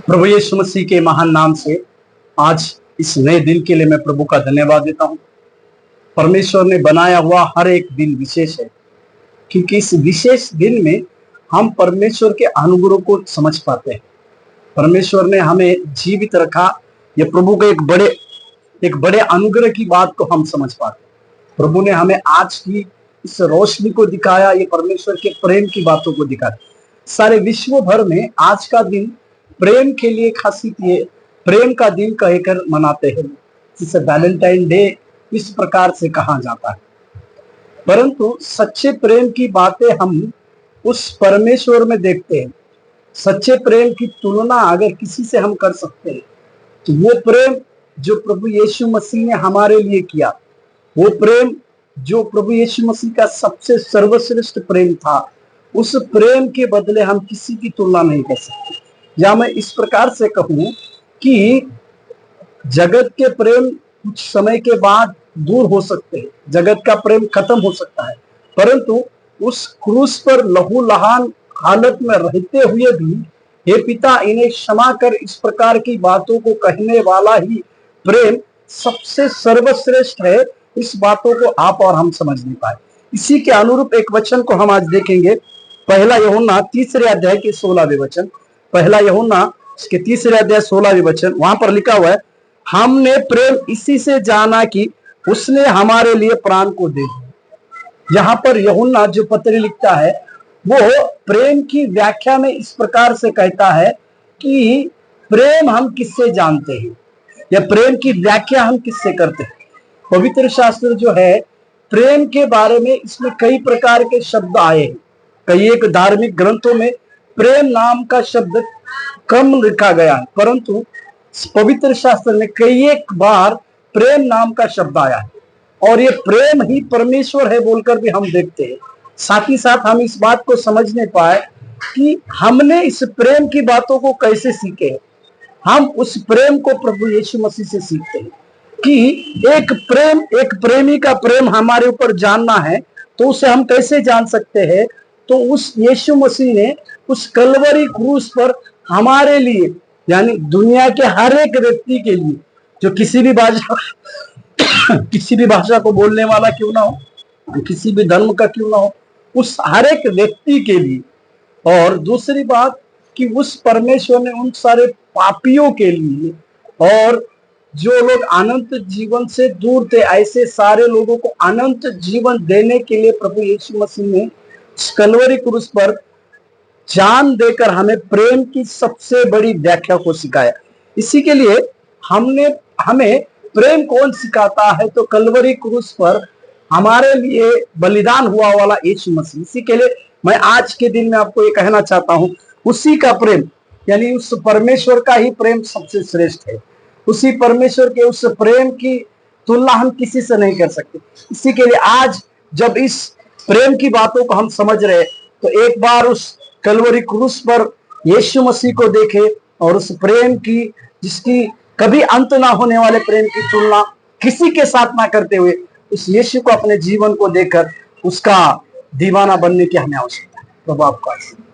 प्रभु यीशु मसीह के महान नाम से आज इस नए दिन के लिए मैं प्रभु का धन्यवाद देता हूँ। परमेश्वर ने बनाया हुआ हर एक दिन विशेष है, क्योंकि इस विशेष दिन में हम परमेश्वर के अनुग्रह को समझ पाते हैं। परमेश्वर ने हमें जीवित रखा, यह प्रभु के एक बड़े अनुग्रह की बात को हम समझ पाते हैं। प्रभु ने हमें आज की इस रोशनी को दिखाया, ये परमेश्वर के प्रेम की बातों को दिखाया। सारे विश्व भर में आज का दिन प्रेम के लिए खासियत ये प्रेम का दिन कहकर मनाते हैं, जिसे वैलेंटाइन डे इस प्रकार से कहा जाता है। परंतु सच्चे प्रेम की बातें हम उस परमेश्वर में देखते हैं। सच्चे प्रेम की तुलना अगर किसी से हम कर सकते हैं तो वो प्रेम जो प्रभु यीशु मसीह ने हमारे लिए किया, वो प्रेम जो प्रभु यीशु मसीह का सबसे सर्वश्रेष्ठ प्रेम था, उस प्रेम के बदले हम किसी की तुलना नहीं कर सकते। या मैं इस प्रकार से कहूं कि जगत के प्रेम कुछ समय के बाद दूर हो सकते हैं, जगत का प्रेम खत्म हो सकता है, परंतु उस क्रूस पर लहूलुहान हालत में रहते हुए भी हे पिता इन्हें क्षमा कर, इस प्रकार की बातों को कहने वाला ही प्रेम सबसे सर्वश्रेष्ठ है। इस बातों को आप और हम समझ नहीं पाए। इसी के अनुरूप एक वचन को हम आज देखेंगे, पहला यूहन्ना 3 अध्याय के 16वें वचन। पहला यूहन्ना इसके 3 अध्याय 16वें वचन, वहां पर लिखा हुआ है, हमने प्रेम इसी से जाना कि उसने हमारे लिए प्राण को दे दिया। यहाँ पर यूहन्ना जो पत्र लिखता है वो प्रेम की व्याख्या में इस प्रकार से कहता है कि प्रेम हम किससे जानते हैं, या प्रेम की व्याख्या हम किससे करते हैं। पवित्र शास्त्र जो है प्रेम के बारे में इसमें कई प्रकार के शब्द आए हैं। कई एक धार्मिक ग्रंथों में प्रेम नाम का शब्द कम लिखा गया है, परंतु पवित्र शास्त्र में कई एक बार प्रेम नाम का शब्द आया है, और ये प्रेम ही परमेश्वर है बोलकर भी हम देखते हैं। साथ ही साथ हम इस बात को समझने पाए कि हमने इस प्रेम की बातों को कैसे सीखे। हम उस प्रेम को प्रभु यीशु मसीह से सीखते हैं कि एक प्रेमी का प्रेम हमारे ऊपर जानना है, तो उसे हम कैसे जान सकते हैं। तो उस यीशु मसीह ने उस कलवरी क्रूस पर हमारे लिए, यानी दुनिया के हर एक व्यक्ति के लिए, जो किसी भी भाषा को बोलने वाला क्यों ना हो, किसी भी धर्म का क्यों ना हो, उस हर एक व्यक्ति के लिए। और दूसरी बात कि उस परमेश्वर ने उन सारे पापियों के लिए, और जो लोग अनंत जीवन से दूर थे, ऐसे सारे लोगों को अनंत जीवन देने के लिए प्रभु यीशु मसीह ने कलवरी क्रूस पर जान देकर हमें प्रेम की सबसे बड़ी व्याख्या को सिखाया। इसी के लिए हमें प्रेम कौन सिखाता है, तो कलवरी क्रूस पर हमारे लिए बलिदान हुआ वाला यीशु मसीह। इसी के लिए मैं आज के दिन में आपको ये कहना चाहता हूं, उसी का प्रेम, यानी उस परमेश्वर का ही प्रेम सबसे श्रेष्ठ है। उसी परमेश्वर के उस प्रेम की तुलना हम किसी से नहीं कर सकते। इसी के लिए आज जब इस प्रेम की बातों को हम समझ रहे, तो एक बार उस कलवरी क्रूस पर यीशु मसीह को देखे, और उस प्रेम की, जिसकी कभी अंत ना होने वाले प्रेम की तुलना किसी के साथ ना करते हुए, उस यीशु को अपने जीवन को देकर उसका दीवाना बनने की हमें आवश्यकता है। प्रभु आपको आशीर्वाद।